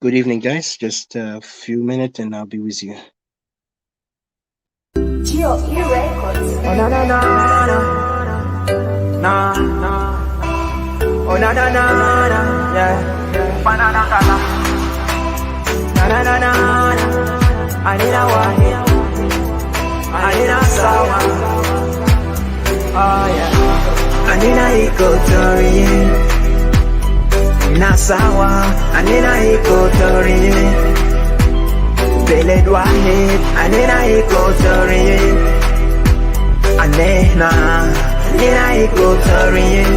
Good evening, guys. Just a few minutes and I'll be with you. Geo E Records. Oh na na na na na. Oh na na na na. Yeah. Banana kala. Na na na na na. Anina wahi. Anina sawa. Oh yeah. Anina Equatoria. Nasawa. Anina Equatoria. Beled wahid. Anina Equatoria. Anehna. Anina Equatoria.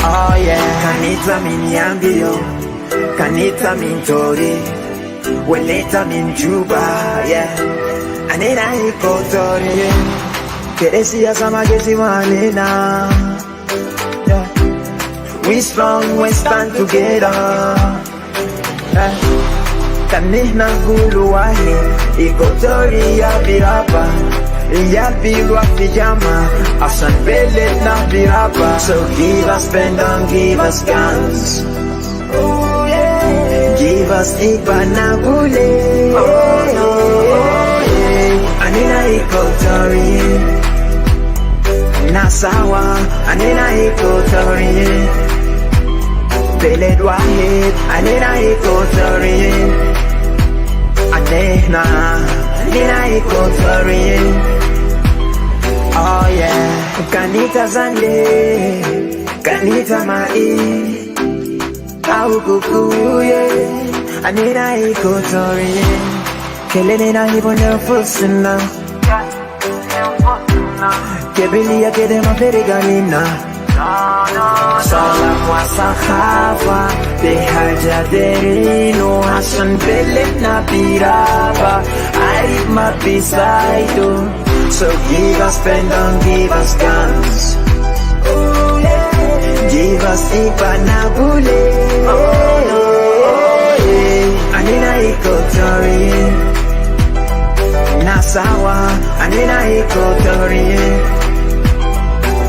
Oh yeah. Kanita miniambio. Kanita mintori. Weleta min juba. Yeah. Anina Equatoria. Keresia sama gesi manena. Yeah. We strong, we stand together. Yeah. Kanihna gulu wahi. Equatoria biraba. Yalbirwa pijama. Asan belet na biraba. So give us pen, don't give us guns. Oh yeah. Give us ipanagule. Anina Equatoria. Nasawa. Anina Equatoria. Beled wahid. Anina Equatoria. Anehna. Anina Equatoria. Oh yeah. Kanita zande. Kanita mai. Au kukuye. Anina Equatoria. Kelele na hibonyo fusina. Kebelia kedema periganina. Salam wa sakhafa. Behaja derino. Hasan belet na biraba. Arif ma bisaido. So give us pen, don't give us guns. Oh yeah. Give us ipanabule. Anina Equatoria. Nasawa. Anina Equatoria.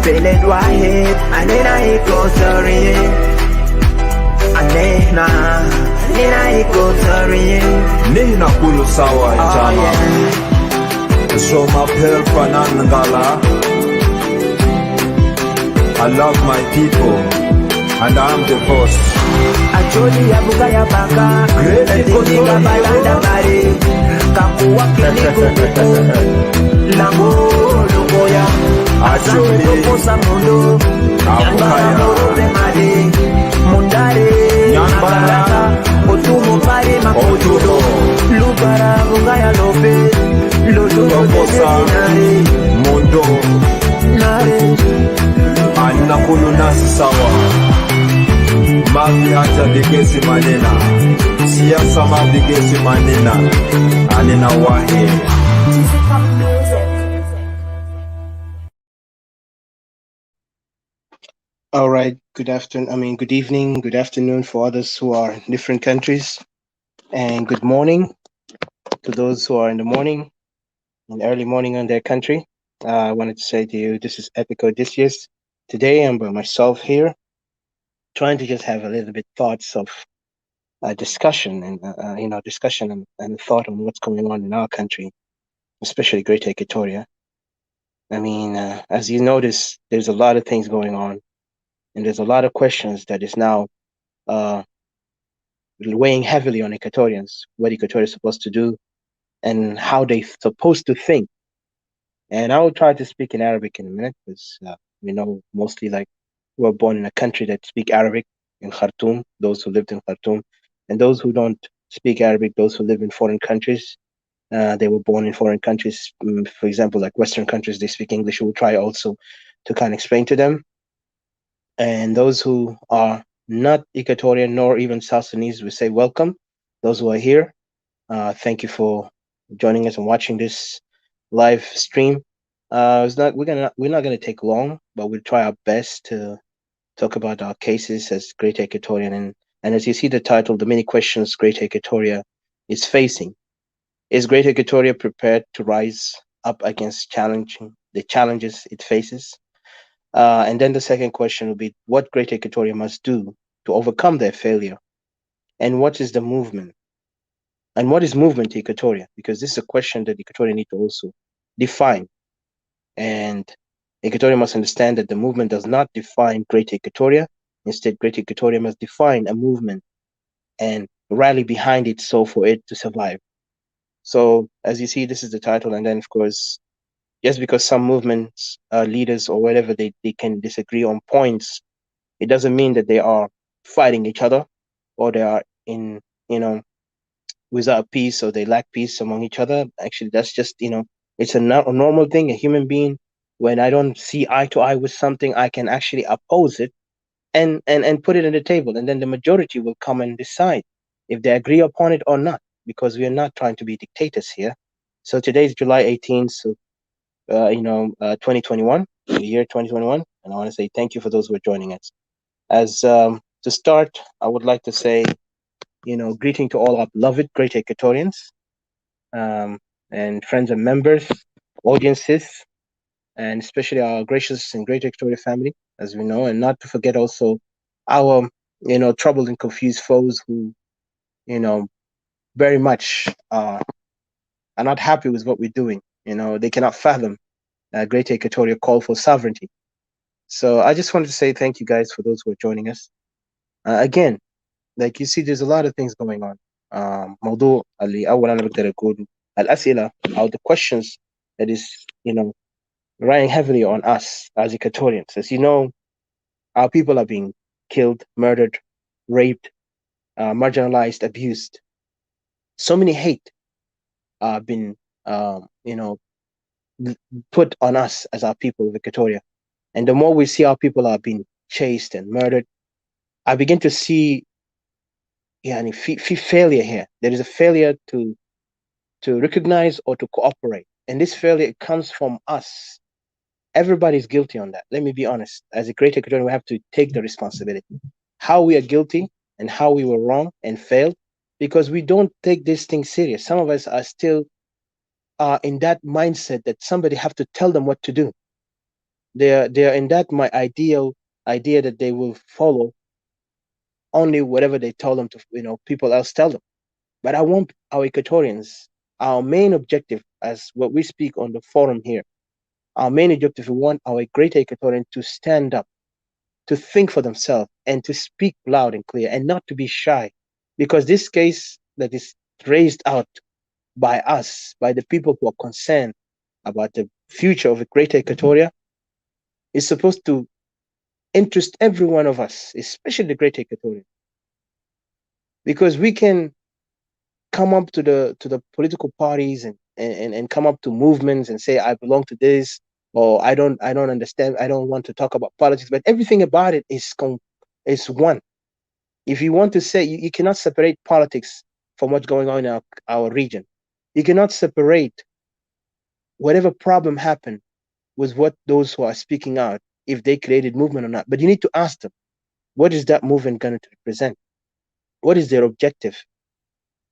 Beled wahid. Anina Equatoria. Anehna. Anina Equatoria. Nihna kulu sawa jama. So my panan ngala. I love my people and I'm the boss. Acholi ya buka ya baka. Equatoria balanda mare. Kakuwa kinikuku. Lango lugoya. Acholi posa mundo. Nyangara morobe mare. Mundare. Nyangara. Otumo pare makotudo. Lugara bugaya lope. Tokosa mundo. Nare. Anina kulu nasi sawa. Magi hata bigesi manena. Siasa mabigesi manena. Anina wahi. Physical music. All right. Good afternoon. Good evening, good afternoon for others who are in different countries, and good morning to those who are in the morning and early morning in their country. I wanted to say to you, this is Epico Odysseus. Today, I'm by myself here, trying to just have a little bit thoughts of discussion and discussion and thought on what's going on in our country, especially Greater Equatoria. As you notice, there's a lot of things going on, and there's a lot of questions that is now uh, weighing heavily on Equatorians, what Equatoria is supposed to do, and how they're supposed to think. And I will try to speak in Arabic in a minute, because we know mostly like we were born in a country that speak Arabic in Khartoum, those who lived in Khartoum, and those who don't speak Arabic, those who live in foreign countries. They were born in foreign countries, for example, like Western countries, they speak English. We'll try also to kind of explain to them. And those who are not Equatorian nor even South Sudanese, we say welcome. Those who are here, thank you for joining us and watching this live stream. We're not gonna take long, but we'll try our best to talk about our cases as Greater Equatorian, and as you see the title, the many questions Greater Equatoria is facing. Is Greater Equatoria prepared to rise up against the challenges it faces? And then the second question will be what Greater Equatoria must do to overcome their failure And what is the movement? And what is movement to Equatoria? Because this is a question that Equatoria need to also define. And Equatoria must understand that the movement does not define Greater Equatoria. Instead, Greater Equatoria must define a movement and rally behind it so for it to survive. So as you see, this is the title. And then, of course, just because some movements leaders or whatever, they can disagree on points, it doesn't mean that they are fighting each other or they are in, you know, without peace or they lack peace among each other. Actually, that's just, it's a normal thing. A human being, when I don't see eye to eye with something, I can actually oppose it and put it on the table. And then the majority will come and decide if they agree upon it or not, because we are not trying to be dictators here. So today is July 18th, so 2021, the year 2021, and I want to say thank you for those who are joining us. As to start, I would like to say, greeting to all our beloved Great Equatorians, um, and friends and members, audiences, and especially our gracious and Great Equatorial family, as we know, and not to forget also our, troubled and confused foes who, you know, very much are not happy with what we're doing. They cannot fathom Great Equatorial call for sovereignty. So I just wanted to say thank you guys for those who are joining us. Again, like you see, there's a lot of things going on. موضوع اللي أول أنا بقدر أقول الأسئلة أو the questions that is, relying heavily on us as Equatorians. As you know, our people are being killed, murdered, raped, marginalized, abused. So many hate been, put on us as our people of Equatoria. And the more we see our people are being chased and murdered, I begin to see, failure here. There is a failure to recognize or to cooperate, and this failure comes from us. Everybody's guilty on that. Let me be honest. As a great Equatorian, we have to take the responsibility. How we are guilty and how we were wrong and failed, because we don't take this thing serious. Some of us are still in that mindset that somebody have to tell them what to do. They are in that my ideal idea that they will follow only whatever they tell them to, people else tell them. But I want our Equatorians, our main objective, as what we speak on the forum here, our main objective, we want our great Equatorian to stand up, to think for themselves, and to speak loud and clear, and not to be shy. Because this case that is raised out by us, by the people who are concerned about the future of the greater Equatoria, is supposed to interest every one of us, especially the greater Equatoria. Because we can come up to the political parties and come up to movements and say I belong to this, or I don't understand, I don't want to talk about politics, but everything about it is one. If you want to say, you cannot separate politics from what's going on in our region. You cannot separate whatever problem happened with what those who are speaking out, if they created movement or not. But you need to ask them, what is that movement going to represent? What is their objective?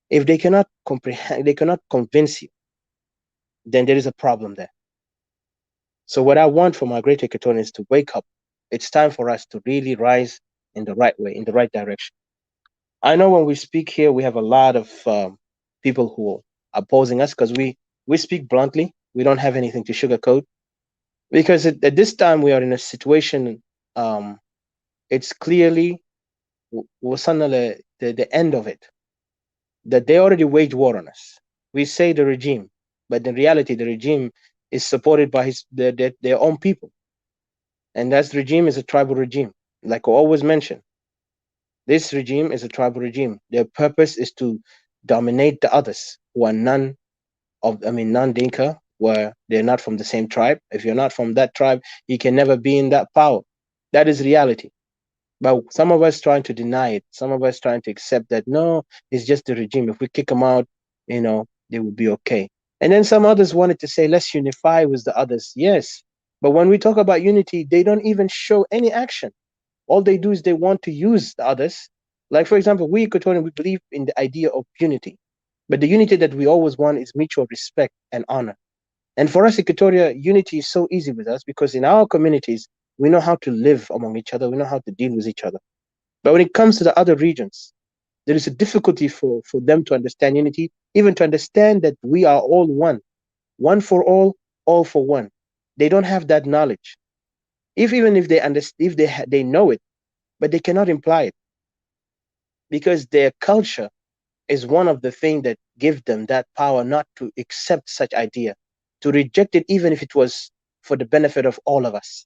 If they cannot comprehend, they cannot convince you, then there is a problem there. So what I want from our great Equatorians is to wake up. It's time for us to really rise in the right way, in the right direction. I know when we speak here, we have a lot of people who are opposing us because we speak bluntly. We don't have anything to sugarcoat, because at this time we are in a situation. It's clearly the end of it, that they already wage war on us. We say the regime, but in reality, the regime is supported by their own people. And that regime is a tribal regime. Like I always mention, this regime is a tribal regime. Their purpose is to dominate the others who are non-Dinka, where they're not from the same tribe. If you're not from that tribe, you can never be in that power. That is reality. But some of us trying to deny it. Some of us trying to accept that, no, it's just the regime. If we kick them out, they will be okay. And then some others wanted to say, let's unify with the others. Yes. But when we talk about unity, they don't even show any action. All they do is they want to use the others. Like, for example, we Equatorian, we believe in the idea of unity. But the unity that we always want is mutual respect and honor. And for us, Equatoria, unity is so easy with us because in our communities, we know how to live among each other. We know how to deal with each other. But when it comes to the other regions, There is a difficulty for them to understand unity, even to understand that we are one for all for one. They don't have that knowledge. If even if they understand, if they know it, but they cannot imply it because their culture is one of the things that give them that power not to accept such idea, to reject it even if it was for the benefit of all of us.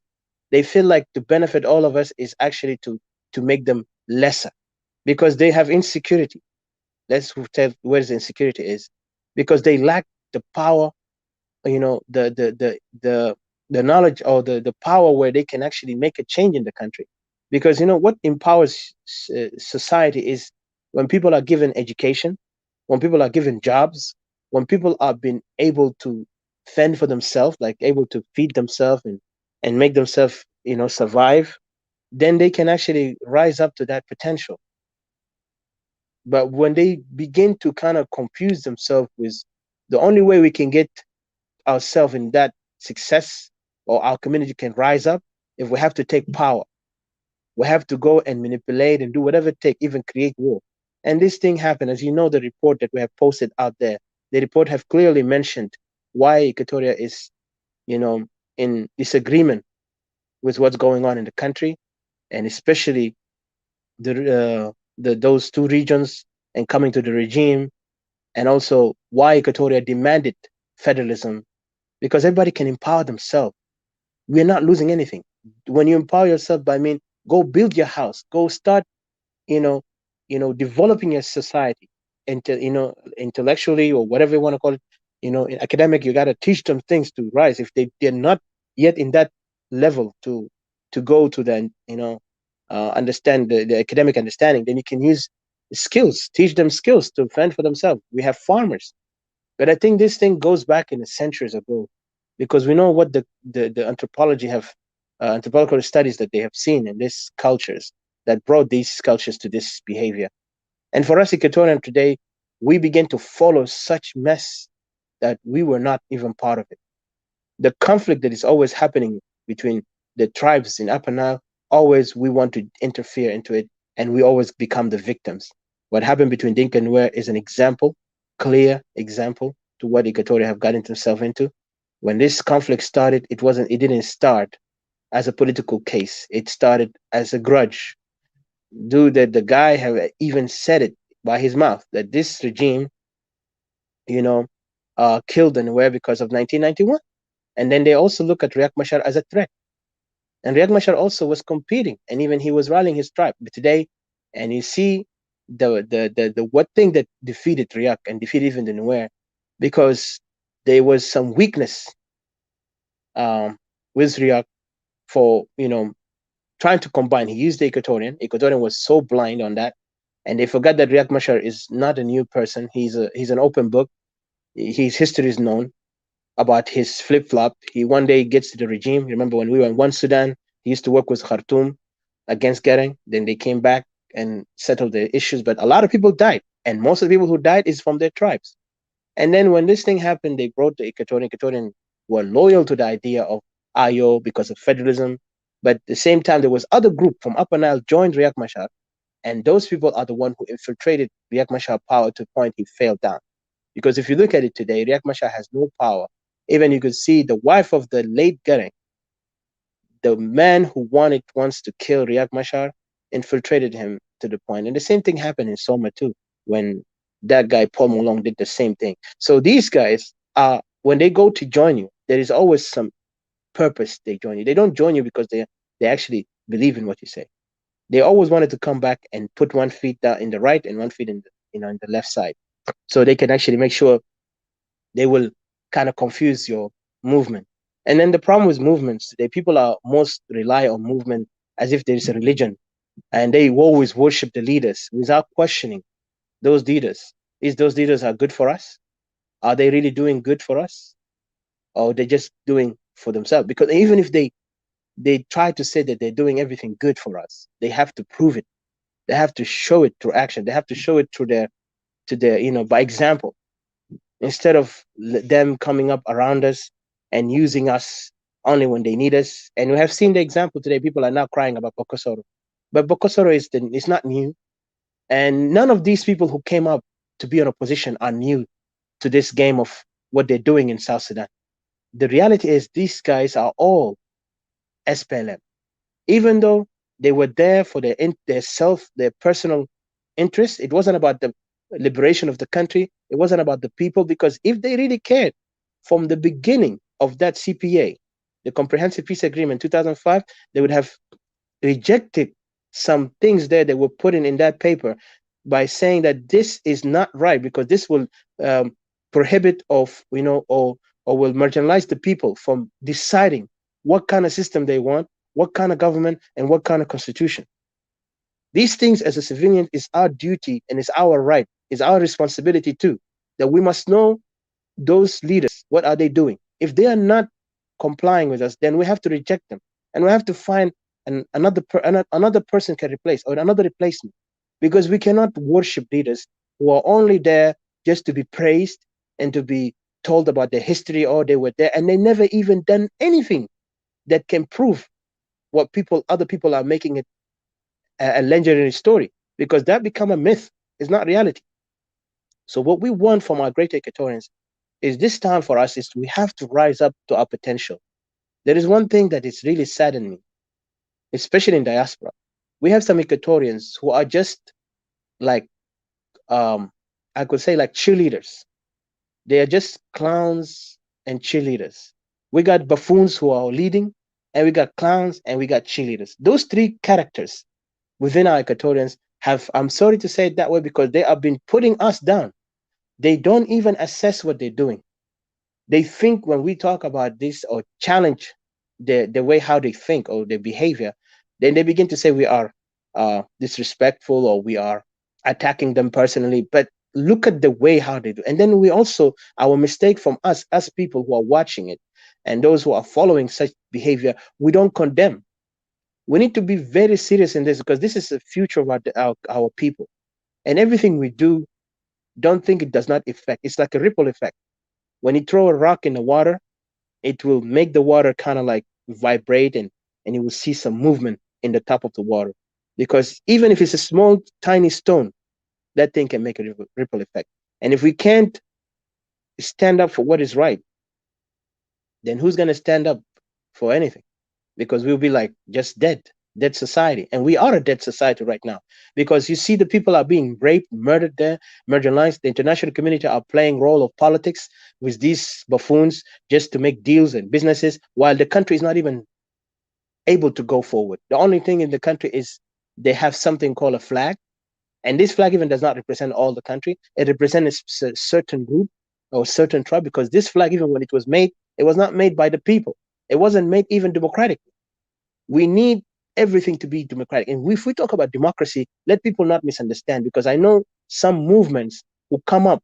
They feel like to benefit all of us is actually to make them lesser because they have insecurity. Let's tell where the insecurity is, because they lack the power, the knowledge or the power where they can actually make a change in the country. Because what empowers society is when people are given education, when people are given jobs, when people are being able to fend for themselves, like able to feed themselves and make themselves survive, then they can actually rise up to that potential. But when they begin to kind of confuse themselves with the only way we can get ourselves in that success or our community can rise up if we have to take power. We have to go and manipulate and do whatever it takes, even create war. And this thing happened, as you know, the report that we have posted out there, the report have clearly mentioned why Equatoria is, you know, in disagreement with what's going on in the country, and especially the those two regions and coming to the regime, and also why Equatoria demanded federalism, because everybody can empower themselves. We're not losing anything. When you empower yourself, by mean, go build your house, go start, you know, developing your society, intellectually or whatever you want to call it. In academic, you got to teach them things to rise. If they're not yet in that level to go to the, understand the academic understanding, then you can use skills, teach them skills to fend for themselves. We have farmers, but I think this thing goes back in the centuries ago, because we know what the anthropology have, anthropological studies that they have seen in these cultures that brought these cultures to this behavior. And for us Equatorian today, we begin to follow such mess that we were not even part of it. The conflict that is always happening between the tribes in Upper Nile, always we want to interfere into it, and we always become the victims. What happened between Dinka and Nuer is an example, clear example to what Equatoria have gotten themselves into. When this conflict started, it didn't start as a political case. It started as a grudge. Dude, that the guy have even said it by his mouth that this regime, you know, killed the Nuer because of 1991. And then they also look at Riek Machar as a threat. And Riek Machar also was competing, and even he was rallying his tribe. But today, and you see the what thing that defeated Riek and defeated even the Nuer, because there was some weakness with Riek for trying to combine. He used the Equatorian. Equatorian was so blind on that, and they forgot that Riek Machar is not a new person. He's an open book. His history is known about his flip flop. He one day gets to the regime. Remember when we were in one Sudan, he used to work with Khartoum against Gering. Then they came back and settled the issues. But a lot of people died. And most of the people who died is from their tribes. And then when this thing happened, they brought the Equatorian. Equatorian were loyal to the idea of IO because of federalism. But at the same time, there was other group from Upper Nile joined Riek Machar. And those people are the one who infiltrated Riek Machar power to the point he failed down. Because if you look at it today, Riek Machar has no power. Even you could see the wife of the late Gering, the man who wants to kill Riek Machar, infiltrated him to the point. And the same thing happened in Soma too, when that guy Paul Malong did the same thing. So these guys are, when they go to join you, there is always some purpose they join you. They don't join you because they actually believe in what you say. They always wanted to come back and put one feet down in the right and one feet in the in the left side, so they can actually make sure they will kind of confuse your movement. And then the problem with movements today, people are most rely on movement as if there is a religion, and they always worship the leaders without questioning those leaders. Is those leaders are good for us? Are they really doing good for us, or they just doing for themselves? Because even if they try to say that they're doing everything good for us, they have to prove it. They have to show it through action. They have to show it through their by example, instead of them coming up around us and using us only when they need us. And we have seen the example today. People are now crying about Bokosoro, but Bokosoro it's not new. And none of these people who came up to be in opposition are new to this game of what they're doing in South Sudan. The reality is these guys are all SPLM, even though they were there for their personal interest. It wasn't about the liberation of the country. It wasn't about the people, because if they really cared from the beginning of that CPA, the Comprehensive Peace Agreement 2005, they would have rejected some things there that were put in that paper by saying that this is not right, because this will prohibit of, or will marginalize the people from deciding what kind of system they want, what kind of government, and what kind of constitution. These things, as a civilian, is our duty and is our right, is our responsibility too, that we must know those leaders, what are they doing? If they are not complying with us, then we have to reject them, and we have to find another person can replace, or another replacement, because we cannot worship leaders who are only there just to be praised and to be told about their history, or they were there and they never even done anything that can prove what other people are making it a legendary story, because that become a myth. It's not reality. So what we want from our great Equatorians is, this time for us is, we have to rise up to our potential. There is one thing that is really saddening me, especially in diaspora. We have some Equatorians who are just like, I could say, like cheerleaders. They are just clowns and cheerleaders. We got buffoons who are leading, and we got clowns, and we got cheerleaders. Those three characters within our Equatorians have, I'm sorry to say it that way, because they have been putting us down. They don't even assess what they're doing. They think when we talk about this or challenge the way how they think or their behavior, then they begin to say we are disrespectful, or we are attacking them personally. But look at the way how they do. And then we also, our mistake from us as people who are watching it, and those who are following such behavior, we don't condemn. We need to be very serious in this, because this is the future of our people. And everything we do, don't think it does not affect. It's like a ripple effect. When you throw a rock in the water, it will make the water kind of like vibrate, and you will see some movement in the top of the water. Because even if it's a small, tiny stone, that thing can make a ripple effect. And if we can't stand up for what is right, then who's going to stand up for anything? Because we'll be like just dead society. And we are a dead society right now, because you see the people are being raped, murdered there, marginalized. The international community are playing role of politics with these buffoons just to make deals and businesses, while the country is not even able to go forward. The only thing in the country is they have something called a flag, and this flag even does not represent all the country. It represents a certain group or certain tribe, because this flag, even when it was made, it was not made by the people. It wasn't made even democratically. We need everything to be democratic. And if we talk about democracy, let people not misunderstand, because I know some movements who come up,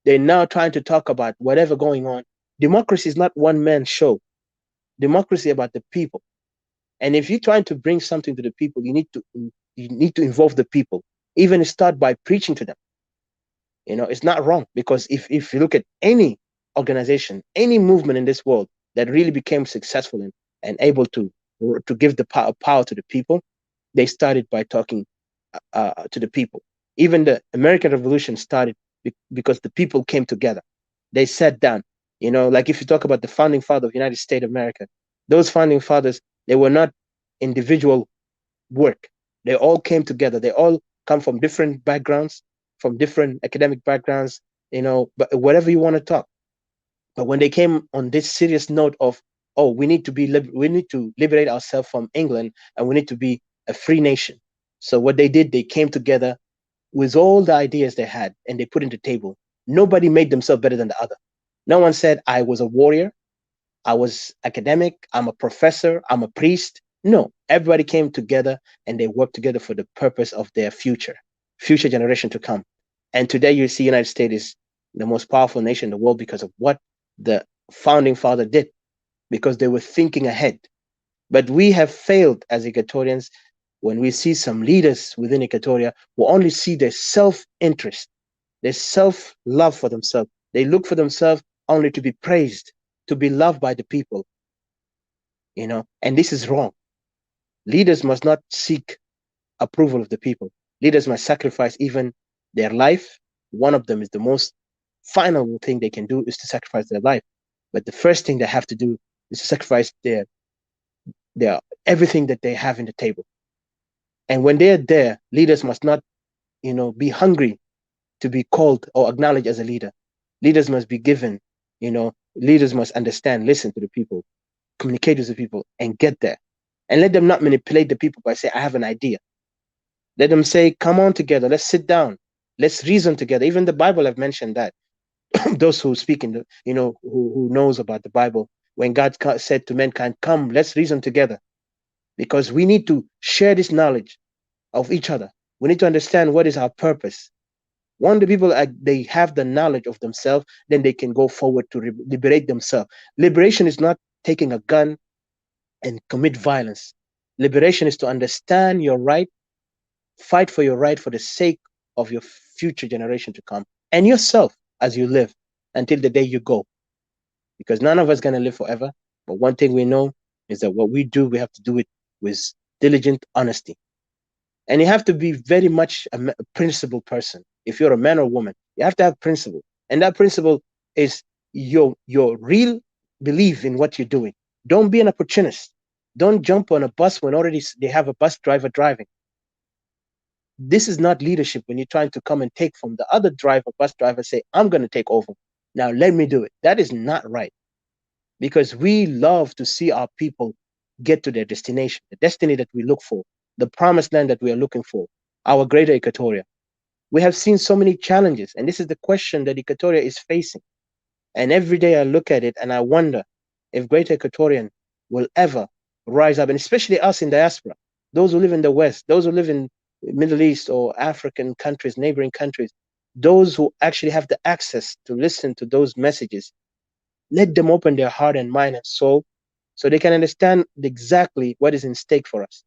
they're now trying to talk about whatever going on. Democracy is not one man show. Democracy about the people. And if you're trying to bring something to the people, you need to involve the people. Even start by preaching to them. It's not wrong, because if you look at any organization, any movement in this world that really became successful and able to give the power to the people, they started by talking to the people. Even the American Revolution started because the people came together. They sat down. Like if you talk about the founding father of the United States of America, those founding fathers, they were not individual work. They all came together. They all come from different backgrounds, from different academic backgrounds, but whatever you want to talk. But when they came on this serious note of, oh, we need to liberate ourselves from England, and we need to be a free nation. So what they did, they came together with all the ideas they had, and they put it on the table. Nobody made themselves better than the other. No one said, I was a warrior, I was academic, I'm a professor, I'm a priest. No, everybody came together, and they worked together for the purpose of their future generation to come. And today you see United States is the most powerful nation in the world because of what the founding father did, because they were thinking ahead. But we have failed as Equatorians when we see some leaders within Equatoria who only see their self-interest, their self-love for themselves. They look for themselves only to be praised, to be loved by the people, and this is wrong. Leaders must not seek approval of the people. Leaders must sacrifice even their life. One of them is the most final thing they can do is to sacrifice their life. But the first thing they have to do is to sacrifice their everything that they have in the table. And when they're there, leaders must not, be hungry to be called or acknowledged as a leader. Leaders must be given, leaders must understand, listen to the people, communicate with the people, and get there. And let them not manipulate the people by saying, I have an idea. Let them say, come on together, let's sit down, let's reason together. Even the Bible have mentioned that. Those who speak in the, who knows about the Bible, when God said to mankind, come, let's reason together. Because we need to share this knowledge of each other. We need to understand what is our purpose. When the people they have the knowledge of themselves, then they can go forward to liberate themselves. Liberation is not taking a gun and commit violence. Liberation is to understand your right, fight for your right for the sake of your future generation to come and yourself as you live until the day you go. Because none of us going to live forever. But one thing we know is that what we do, we have to do it with diligent honesty. And you have to be very much a principled person. If you're a man or woman, you have to have principle. And that principle is your real belief in what you're doing. Don't be an opportunist. Don't jump on a bus when already they have a bus driver driving. This is not leadership when you're trying to come and take from the other driver, bus driver, say, I'm going to take over. Now let me do it. That is not right. Because we love to see our people get to their destination, the destiny that we look for, the promised land that we are looking for, our greater Equatoria. We have seen so many challenges, and this is the question that Equatoria is facing. And every day I look at it and I wonder if greater Equatorian will ever rise up, and especially us in diaspora, those who live in the West, those who live in Middle East or African countries, neighboring countries, those who actually have the access to listen to those messages. Let them open their heart and mind and soul so they can understand exactly what is in stake for us.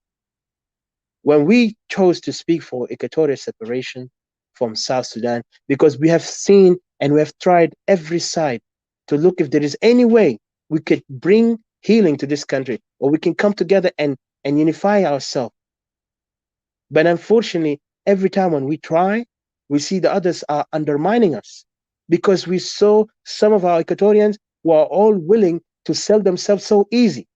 When we chose to speak for Equatorial separation from South Sudan, because we have seen and we have tried every side to look if there is any way we could bring healing to this country, or we can come together and unify ourselves. But unfortunately, every time when we try, we see the others are undermining us, because we saw some of our Equatorians who are all willing to sell themselves so easy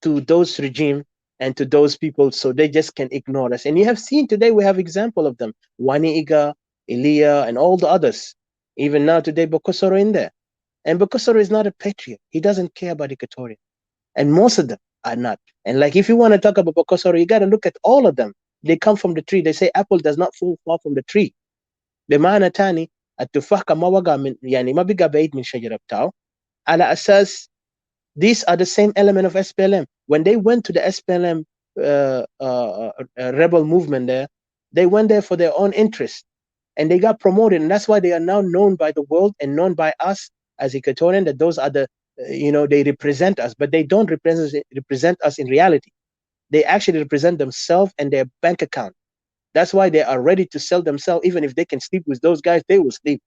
to those regime and to those people, so they just can ignore us. And you have seen today, we have example of them, Wani Iga, Elia, and all the others. Even now today, Bokosoro in there. And Bokosoro is not a patriot. He doesn't care about Equatoria. And most of them are not. And like, if you want to talk about Bokosoro, you got to look at all of them. They come from the tree. They say apple does not fall far from the tree. بمعنى تاني التفاح كما وقع من يعني ما بقى بعيد من شجرة بتاعه على أساس these are the same element of SPLM. When they went to the SPLM rebel movement there, they went there for their own interest and they got promoted. And that's why they are now known by the world and known by us as Equatorian, that those are the, they represent us, but they don't represent us in reality. They actually represent themselves and their bank account. That's why they are ready to sell themselves. Even if they can sleep with those guys, they will sleep,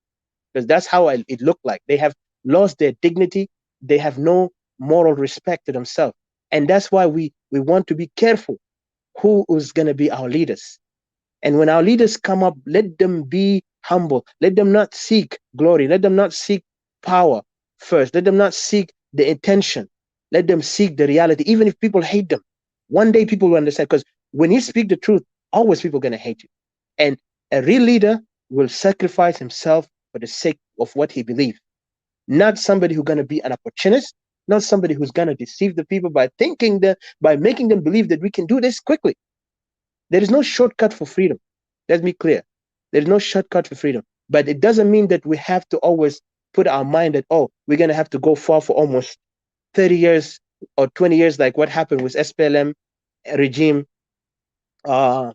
because that's how it looked like. They have lost their dignity. They have no moral respect to themselves. And that's why we want to be careful who is going to be our leaders. And when our leaders come up, let them be humble. Let them not seek glory. Let them not seek power first. Let them not seek the intention. Let them seek the reality, even if people hate them. One day people will understand, because when you speak the truth, always people are going to hate you. And a real leader will sacrifice himself for the sake of what he believes. Not somebody who's going to be an opportunist, not somebody who's going to deceive the people by making them believe that we can do this quickly. There is no shortcut for freedom. Let's be clear. There is no shortcut for freedom. But it doesn't mean that we have to always put our mind that, oh, we're going to have to go far for almost 30 years or 20 years, like what happened with SPLM regime. The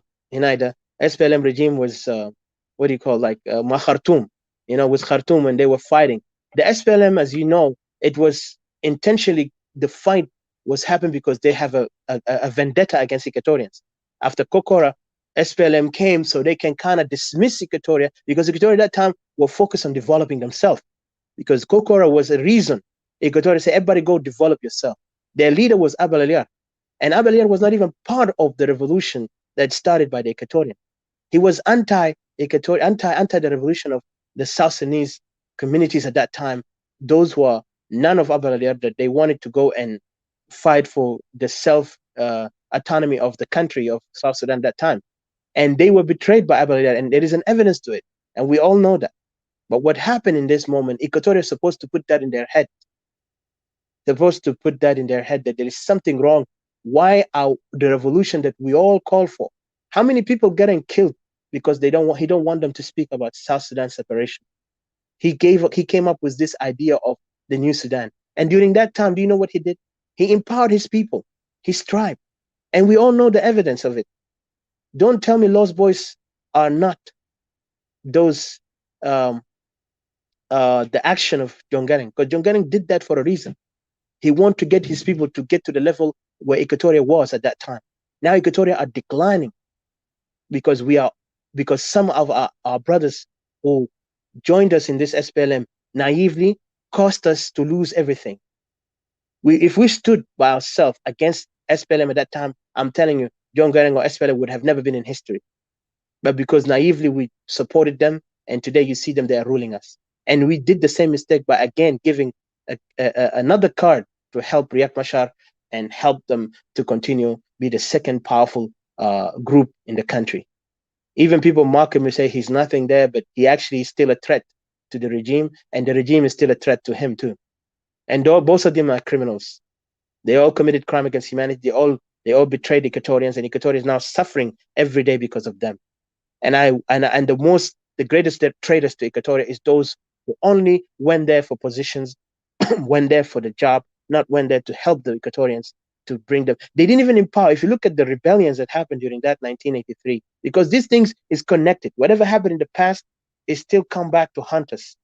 SPLM regime was, what do you call, like Khartoum, with Khartoum when they were fighting. The SPLM, as you know, it was intentionally, the fight was happening because they have a vendetta against Equatorians. After Kokora, SPLM came so they can kind of dismiss Equatoria, because Equatoria at that time were focused on developing themselves. Because Kokora was a reason Equatoria said, everybody go develop yourself. Their leader was Abel Aliar. And Abel Aliar was not even part of the revolution that started by the Equatorian. He was anti-Equatorial, anti the revolution of the South Sudanese communities at that time. Those who are none of Abel that they wanted to go and fight for the self autonomy of the country of South Sudan at that time. And they were betrayed by Abel, and there is an evidence to it. And we all know that. But what happened in this moment, Equatoria is supposed to put that in their head, supposed to put that in their head that there is something wrong. Why are the revolution that we all call for? How many people getting killed because he don't want them to speak about South Sudan separation? He came up with this idea of the new Sudan. And during that time, do you know what he did? He empowered his people, his tribe. And we all know the evidence of it. Don't tell me Lost Boys are not those the action of John Garang, because John Garang did that for a reason. He wanted to get his people to get to the level where Equatoria was at that time. Now Equatoria are declining because some of our brothers who joined us in this SPLM naively caused us to lose everything. If we stood by ourselves against SPLM at that time, I'm telling you, John Garang or SPLM would have never been in history. But because naively we supported them, and today you see them, they are ruling us. And we did the same mistake by again giving another card to help Riek Machar and help them to continue be the second powerful group in the country. Even people mock him and say he's nothing there, but he actually is still a threat to the regime, and the regime is still a threat to him too. And both of them are criminals. They all committed crime against humanity. They all betrayed Equatorians, and Equatoria is now suffering every day because of them. And the greatest traitors to Equatoria is those who only went there for positions, went there for the job, not went there to help the Equatorians, to bring them. They didn't even empower. If you look at the rebellions that happened during that 1983, because these things is connected. Whatever happened in the past is still come back to haunt us.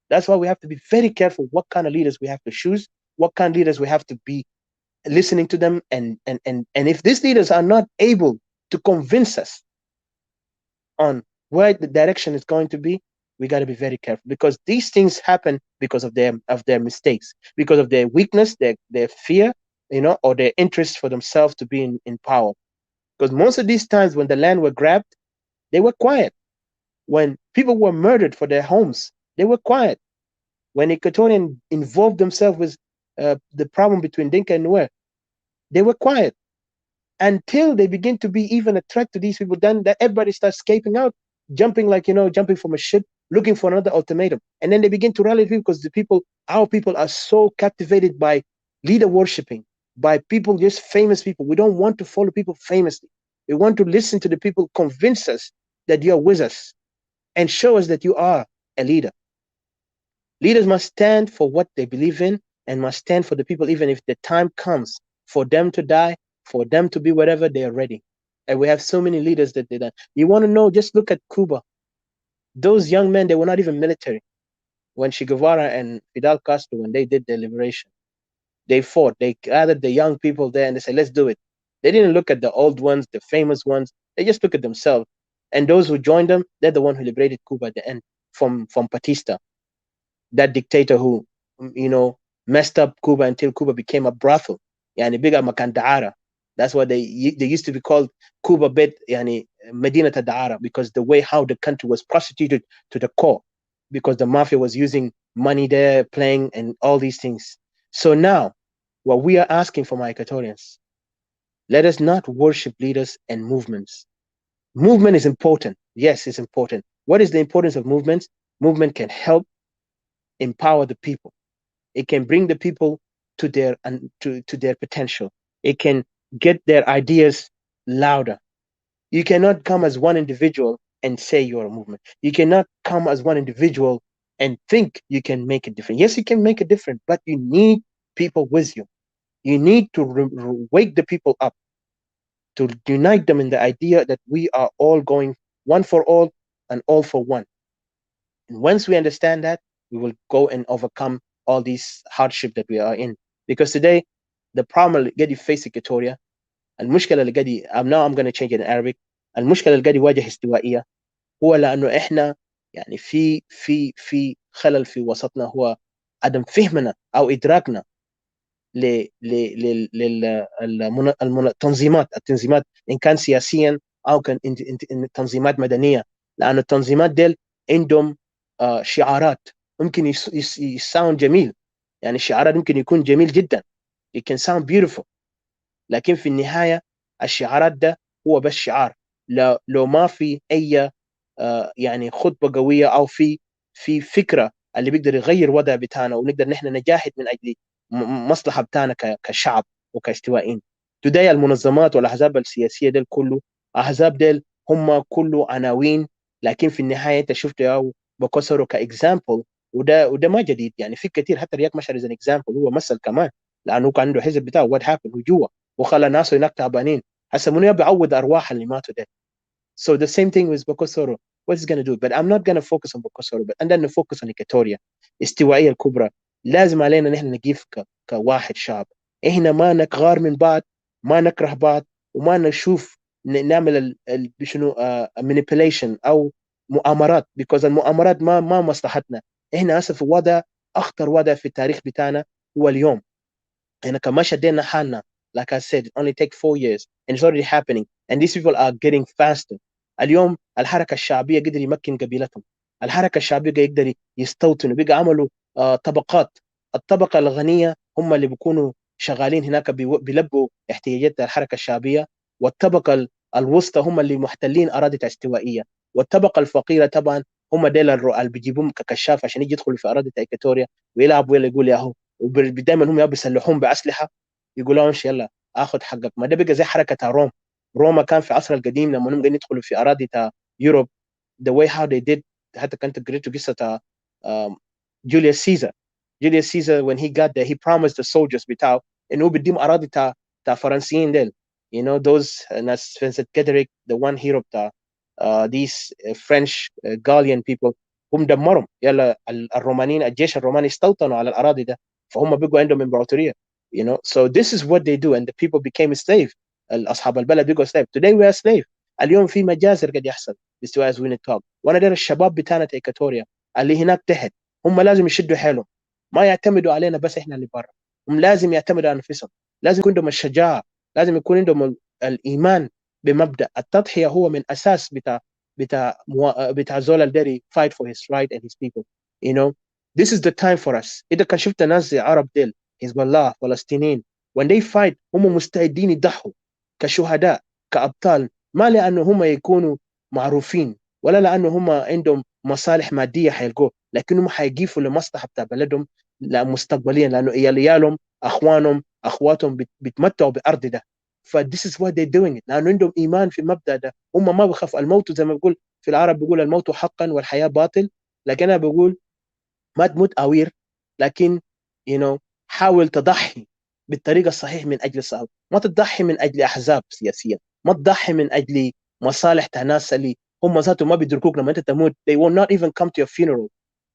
That's why we have to be very careful what kind of leaders we have to choose, what kind of leaders we have to be listening to them. And if these leaders are not able to convince us on where the direction is going to be, we got to be very careful, because these things happen because of their mistakes, because of their weakness, their fear, or their interest for themselves to be in power. Because most of these times when the land were grabbed, they were quiet. When people were murdered for their homes, they were quiet. When Equatorians involved themselves with the problem between Dinka and Nuer, they were quiet. Until they begin to be even a threat to these people, then everybody starts escaping out, jumping jumping from a ship, looking for another ultimatum. And then they begin to rally people, because our people are so captivated by leader worshipping, by people, just famous people. We don't want to follow people famously. We want to listen to the people, convince us that you are with us, and show us that you are a leader. Leaders must stand for what they believe in, and must stand for the people, even if the time comes for them to die, for them to be whatever, they are ready. And we have so many leaders that did that. You want to know, just look at Cuba. Those young men, they were not even military. When Che Guevara and Fidel Castro, when they did their liberation, they fought. They gathered the young people there and they said, let's do it. They didn't look at the old ones, the famous ones. They just look at themselves. And those who joined them, they're the one who liberated Cuba at the end from Batista, that dictator who, messed up Cuba until Cuba became a brothel. Yani biga makan daara. That's why they used to be called Cuba Bet, yani Medina Daara, because the way how the country was prostituted to the core, because the mafia was using money there, playing, and all these things. So now, what we are asking from our Equatorians, let us not worship leaders and movements. Movement is important. Yes, it's important. What is the importance of movements? Movement can help empower the people. It can bring the people to their potential. It can get their ideas louder. You cannot come as one individual and say you're a movement. You cannot come as one individual and think you can make a difference. Yes, you can make a difference, but you need people with you. You need to wake the people up, to unite them in the idea that we are all going one for all and all for one. And once we understand that, we will go and overcome all these hardship that we are in. Because today, the problem اللي قاعد يفيس Equatoria, المشكلة اللي قاعد I'm going to change it in Arabic. المشكلة اللي قاعد يواجه استوائية هو لأنه إحنا يعني في خلل في وسطنا، هو عدم فهمنا أو إدراكنا للتنظيمات إن كان سياسيا او كان تنظيمات مدنيه، لان التنظيمات ديل عندهم شعارات ممكن يساوند جميل، يعني الشعارات ممكن يكون جميل جدا، it can sound beautiful، لكن في النهايه الشعارات ده هو بس شعار. لو ما في اي يعني خطبه قويه او في فكره اللي بيقدر يغير وضع بتاعنا ونقدر نحن نجاهد من اجل مصلحه بتاعنا كشعب وكاستوائيين. تداي المنظمات والاحزاب السياسيه ديل كله، احزاب ديل هم كله عناوين، لكن في النهايه انت شفت يا بكسروا كاكزامبل، وده ما جديد، يعني في كثير، حتى رياك مشعر از اكزامبل، هو مثل كمان، لانه كان عنده حزب بتاعه وات هابن هو جوا وخلى ناسه هناك تعبانين. هسه منو يبي يعوض ارواح اللي ماتوا ده؟ So the same thing with Bokosoro. What is going to do? But I'm not going to focus on Bokosoro, but and then focus on Equatoria. استوائية الكبرى. لازم علينا نحن نقيف كواحد شعب. احنا ما نكغار من بعض، ما نكره بعض، وما نشوف نعمل شنو manipulation او مؤامرات، because المؤامرات ما مصلحتنا. احنا هسه في وضع اخطر وضع في التاريخ بتاعنا هو اليوم. احنا كما شدينا حالنا. Like I said, it only take 4 years and it's already happening and these people are getting faster. اليوم الحركة الشعبية قدر يمكن قبيلتهم، الحركة الشعبية يقدر يستوطنوا، بقى عملوا طبقات. الطبقة الغنية هم اللي بيكونوا شغالين هناك بيلبوا احتياجات الحركة الشعبية، والطبقة الوسطى هم اللي محتلين أراضي استوائية، والطبقة الفقيرة طبعا هم ديل اللي بيجيبوهم ككشاف عشان يجي يدخلوا في أراضي إيكواتوريا ويلعبوا ويلا يقول ياهو، ودائما هم بيسلحون باسلحه، يقولوا لهم يلا اخذ حقك. ما ده بقى زي حركه روم. روما كان في العصر القديم لما هم قاعدين يدخلوا في اراضي يوروب، the way how they did. حتى كانت قريت قصه جوليوس سيزر. جوليوس سيزر when he got there he promised the soldiers بتاعه انه بيديهم اراضي فرنسيين ديل، you know those ناس فينسنت كيدريك the one hero بتاع these French Gallian people، هم دمرهم. يلا الرومانيين، الجيش الروماني استوطنوا على الاراضي ده، فهم بقوا عندهم امبراطوريه. you know so this is what they do and the people became slave. اصحاب البلد بقوا slave. today we are slave. اليوم في مجازر قد يحصل باستواء وين توك، وانا داير الشباب بتاعنا ايكاتوريا اللي هناك تحت هم لازم يشدوا حيلهم، ما يعتمدوا علينا بس احنا اللي برا، هم لازم يعتمدوا على انفسهم، لازم يكون عندهم الشجاعه، لازم يكون عندهم الايمان بمبدا التضحيه هو من اساس بتاع زول الداري fight for his right and his people. you know this is the time for us. اذا كان شفت ناس زي عرب ديل، حزب الله، فلسطينيين، when they fight هم مستعدين يضحوا كشهداء كابطال، ما لانه هم يكونوا معروفين ولا لانه هم عندهم مصالح ماديه حيلقوه، لكنهم حيقيفوا لمصلحه بتاع بلدهم مستقبليا، لانه عيالهم اخوانهم اخواتهم بيتمتعوا بارض ده. ف this is what they're doing it، لانه عندهم ايمان في المبدا ده. هم ما بيخافوا الموت، زي ما بقول في العرب بيقول الموت حقا والحياه باطل، لكن انا بقول ما تموت اوير، لكن you know حاول تضحي بالطريقه الصحيحه من اجل الصحابه، ما تضحي من اجل احزاب سياسيه، ما تضحي من اجل مصالح ناس اللي هم ذاتهم ما بيدركوك لما انت تموت. they will not even come to your funeral.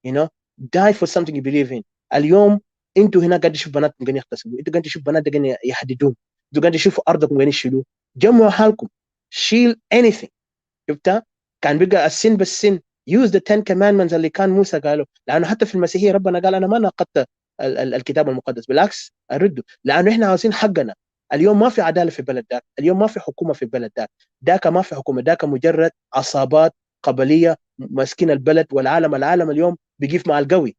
you know die for something you believe in. اليوم انتوا هنا قاعد تشوف بناتكم قاعدين يغتصبوا، انتوا قاعد تشوف بنات قاعدين يحددون، انتوا قاعد تشوفوا ارضكم قاعدين يشيلوه. جمعوا حالكم، شيل anything. شفتها؟ كان بقى السن بالسن. use the 10 commandments اللي كان موسى قاله، لانه حتى في المسيحيه ربنا قال انا ما ناقضت الكتاب المقدس، بالعكس ارده، لانه احنا عاوزين حقنا. اليوم ما في عداله في البلد ده، اليوم ما في حكومه في البلد ده، داك ما في حكومه، داك مجرد عصابات قبليه ماسكين البلد والعالم. العالم اليوم بيقف مع القوي.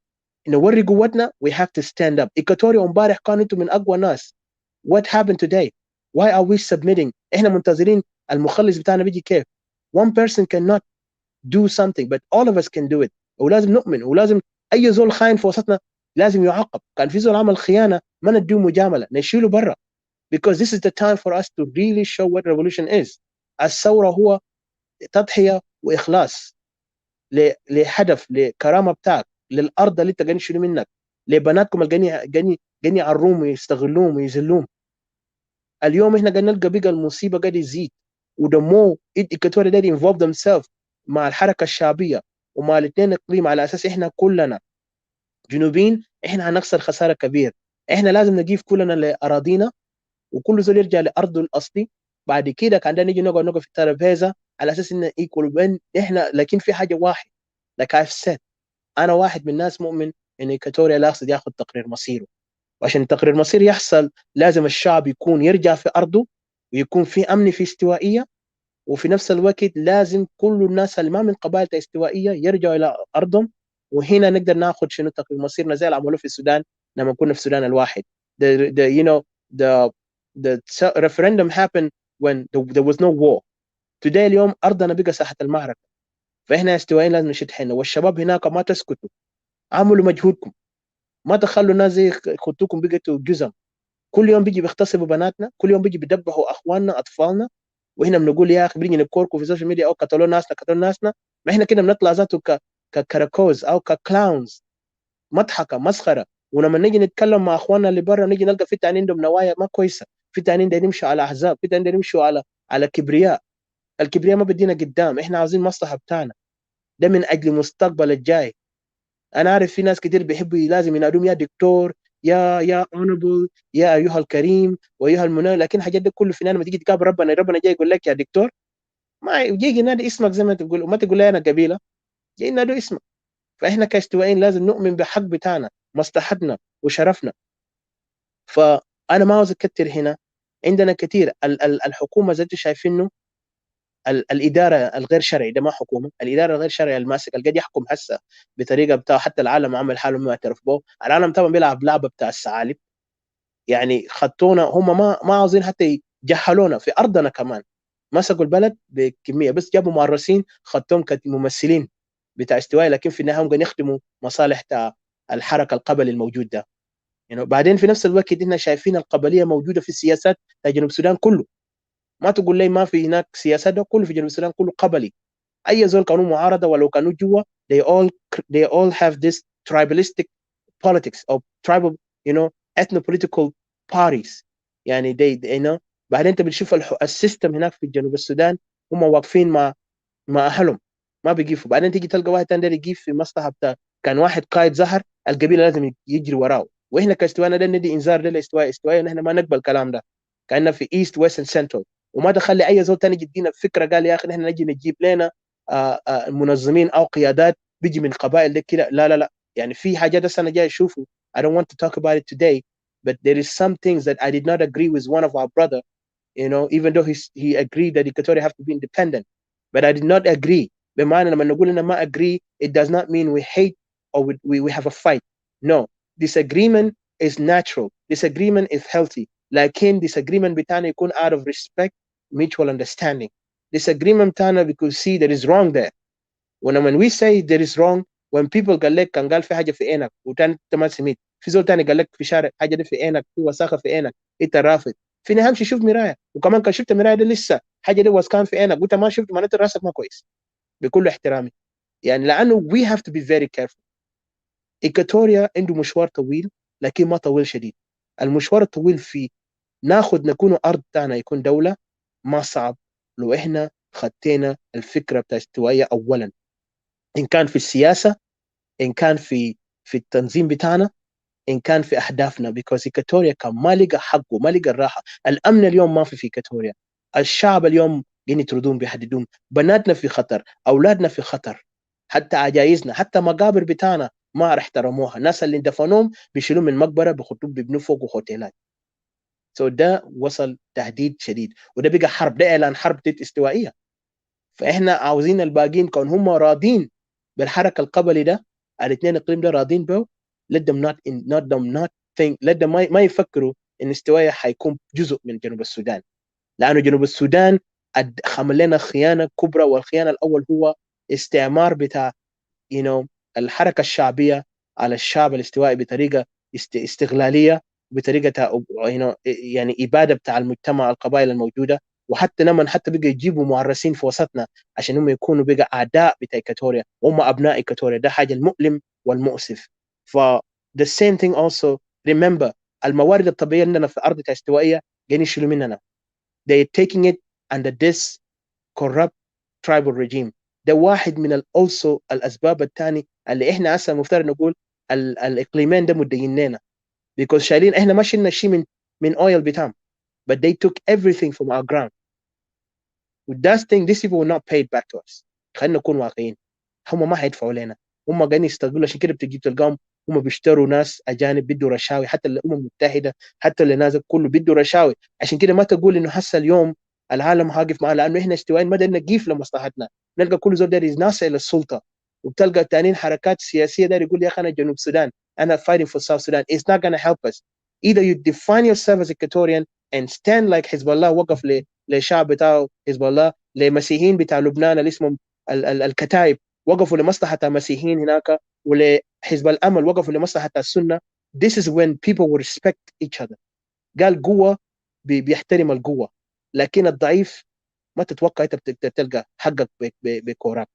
نوري قوتنا. we have to stand up. إيكواتوريا امبارح كانوا انتم من اقوى ناس. what happened today? why are we submitting؟ احنا منتظرين المخلص بتاعنا بيجي كيف؟ one person cannot do something but all of us can do it. ولازم نؤمن، ولازم اي زول خاين في وسطنا لازم يعاقب. كان في زول عمل خيانه ما نديه مجامله، نشيله برا. because this is the time for us to really show what revolution is. الثوره هو تضحيه واخلاص لهدف، لكرامه بتاعك، للارض اللي انت قاعد تشيله منك، لبناتكم اللي قاعدين يعروهم ويستغلوهم ويذلوهم. اليوم احنا قاعد نلقى بقى المصيبه قاعد يزيد، وده مو إيكواتوريا داير involve themselves مع الحركه الشعبيه ومع الاثنين اقليم، على اساس احنا كلنا جنوبيين احنا هنخسر خساره كبيره. احنا لازم نجيب كلنا لاراضينا وكل زول يرجع لارضه الاصلي. بعد كده كان نيجي نقعد في الترابيزه على اساس ان ايكول بين احنا، لكن في حاجه واحد. like I've said انا واحد من الناس مؤمن ان إيكواتوريا لا يقصد ياخذ تقرير مصيره، وعشان تقرير مصير يحصل لازم الشعب يكون يرجع في ارضه ويكون في امن في استوائيه، وفي نفس الوقت لازم كل الناس اللي ما من قبائل استوائيه يرجعوا الى ارضهم، وهنا نقدر ناخذ شنو تقرير مصيرنا زي اللي عملوه في السودان لما كنا في السودان الواحد. the you know the the referendum happened when there was no war. today اليوم ارضنا بقى ساحه المعركه، فاحنا استوائيين لازم نشد حيلنا، والشباب هناك ما تسكتوا، عملوا مجهودكم، ما تخلوا الناس زي خطوكم بقتوا جزم. كل يوم بيجي بيغتصبوا بناتنا، كل يوم بيجي بيدبحوا اخواننا اطفالنا، وهنا بنقول يا اخي بنيجي نكوركوا في السوشيال ميديا او قتلوا ناسنا قتلوا ناسنا. ما احنا كده بنطلع ذاته ككراكوز او ككلاونز، مضحكه مسخره. ولما نيجي نتكلم مع اخواننا اللي برا نيجي نلقى في تانيين عندهم نوايا ما كويسه، في تانيين دايرين يمشوا على احزاب، في تانيين دايرين يمشوا على كبرياء. الكبرياء ما بدينا قدام، احنا عاوزين مصلحه بتاعنا، ده من اجل المستقبل الجاي. انا عارف في ناس كتير بيحبوا لازم ينادوم يا دكتور، يا اونبل، يا ايها الكريم وايها المنى، لكن الحاجات دي كله في النهايه لما تيجي تقابل ربنا، ربنا جاي يقول لك يا دكتور، ما يجي ينادي اسمك زي ما تقول، وما تقول لي انا قبيله، جاي ينادوا اسمك. فاحنا كاستوائيين لازم نؤمن بحق بتاعنا، مصلحتنا وشرفنا. فانا ما عاوز اكتر هنا، عندنا كثير الحكومه زي ما شايفينه، الاداره الغير شرعي ده ما حكومه، الاداره الغير شرعي الماسك اللي قاعد يحكم هسه بطريقه بتاع، حتى العالم عمل حاله ما اعترف به، العالم طبعا بيلعب لعبه بتاع الثعالب. يعني خطونا هم، ما عاوزين حتى يجهلونا في ارضنا كمان، مسكوا البلد بكميه، بس جابوا مؤرسين خدتهم كممثلين بتاع استوائي، لكن في النهايه هم قاعدين يخدموا مصالح بتاع الحركه القبلي الموجود ده. بعدين في نفس الوقت احنا شايفين القبليه موجوده في السياسات بتاع جنوب السودان كله. ما تقول لي ما في هناك سياسات، ده كله في جنوب السودان كله قبلي. اي زول كانوا معارضه ولو كانوا جوا، they all have this tribalistic politics or tribal you know ethno-political parties. يعني بعدين انت بتشوف السيستم هناك في جنوب السودان، هم واقفين مع اهلهم ما بيقيفوا. بعدين تيجي تلقى واحد تاني يقيف في مصلحه بتاع، كان واحد قائد زهر القبيله لازم يجري وراه. واحنا كاستوائنا ده ندي انذار ده استوائي ان احنا ما نقبل الكلام ده، كاننا في ايست ويست سنترال. وما تخلي اي زول تاني يدينا فكره قال يا اخي احنا نجي نجيب لنا منظمين او قيادات بيجي من قبائل ده كده، لا لا لا. يعني في حاجات هسه انا جاي اشوفه. I don't want to talk about it today, but there is some things that I did not agree with one of our brother, even though he agreed that Equatoria have to be independent, but I did not agree. بمعنى لما نقول إن ما agree, it does not mean we hate or we have a fight. No, disagreement is natural. Disagreement is healthy. لكن disagreement بتاعنا يكون out of respect, mutual understanding. Disagreement بتاعنا because see there is wrong there. when we say there is wrong, when people قال لك كان قال في حاجة في عينك وتاني انت ما سميت، في زول تاني قال لك في شارع حاجة دي في عينك، في وساخة في عينك، انت رافض. في النهايه امشي شوف مرايه، وكمان كان شفت مرايه دي لسه حاجه دي وسكان في عينك وانت ما شفت، معناته راسك ما كويس. بكل احترامي، يعني لانه we have to be very careful. إيكاتوريا عنده مشوار طويل، لكن ما طويل شديد. المشوار الطويل في نكون ارض بتاعنا يكون دوله ما صعب لو احنا خدتنا الفكره بتاع استوائيه اولا، ان كان في السياسه، ان كان في التنظيم بتاعنا، ان كان في اهدافنا. بيكوز إيكاتوريا كان ما لقى حقه، ما لقى الراحه. الامن اليوم ما في إيكاتوريا. الشعب اليوم قاعدين يطردون بيحددون، بناتنا في خطر، اولادنا في خطر، حتى عجايزنا، حتى مقابر بتاعنا ما راح احترموها. الناس اللي دفنوهم بيشيلوا من مقبره بخطوب بيبنوا فوق هوتيلات. ده وصل تهديد شديد، وده بقى حرب، ده اعلان حرب ضد استوائيه. فاحنا عاوزين الباقيين كون هم راضين بالحركه القبلي ده، الاثنين اقليم ده راضين به. let them not think let them ما يفكروا ان استوائيه حيكون جزء من جنوب السودان، لانه جنوب السودان خمل لنا خيانه كبرى. والخيانه الاول هو استعمار بتاع you know الحركه الشعبيه على الشعب الاستوائي بطريقه استغلاليه، بطريقه يعني اباده بتاع المجتمع القبائل الموجوده. وحتى لما حتى بقى يجيبوا مؤرسين في وسطنا عشان هم يكونوا بقى اعداء بتاع إيكاتوريا، وهم ابناء إيكاتوريا. ده حاجه المؤلم والمؤسف. ف the same thing also remember الموارد الطبيعيه عندنا في الارض الاستوائيه قاعدين يشيلوا مننا. they are taking it under this corrupt tribal regime. ده واحد من also الاسباب الثاني اللي احنا هسه المفترض نقول الاقليمين ده مدين لنا، because شايلين، احنا ما شلنا شيء من oil بتاعهم، but they took everything from our ground. with that thing these people will not pay it back to us. خلينا نكون واقعيين، هم ما حيدفعوا لنا، هم قاعدين يستغلوا. عشان كده بتجي تلقاهم هم بيشتروا ناس اجانب بيدوا رشاوي، حتى الامم المتحده، حتى اللي نازل كله بيدوا رشاوي. عشان كده ما تقول انه هسه اليوم العالم هاقف معنا، لانه احنا استوائيين ما قدرنا نقيف لمصلحتنا. نلقى كل زول داير ناصع للسلطه، وبتلقى التانيين حركات سياسيه داير يقول يا اخي انا جنوب السودان، انا fighting for South Sudan. It's not going to help us. Either you define yourself as Equatorian and stand like حزب الله وقف للشعب بتاعه، حزب الله لمسيحيين بتاع لبنان اللي اسمهم الكتائب وقفوا لمصلحه المسيحيين هناك، ولحزب الامل وقفوا لمصلحه السنه. This is when people will respect each other. قال قوه بيحترم القوه، لكن الضعيف ما تتوقع انت بتقدر تلقى حقك بكوراك.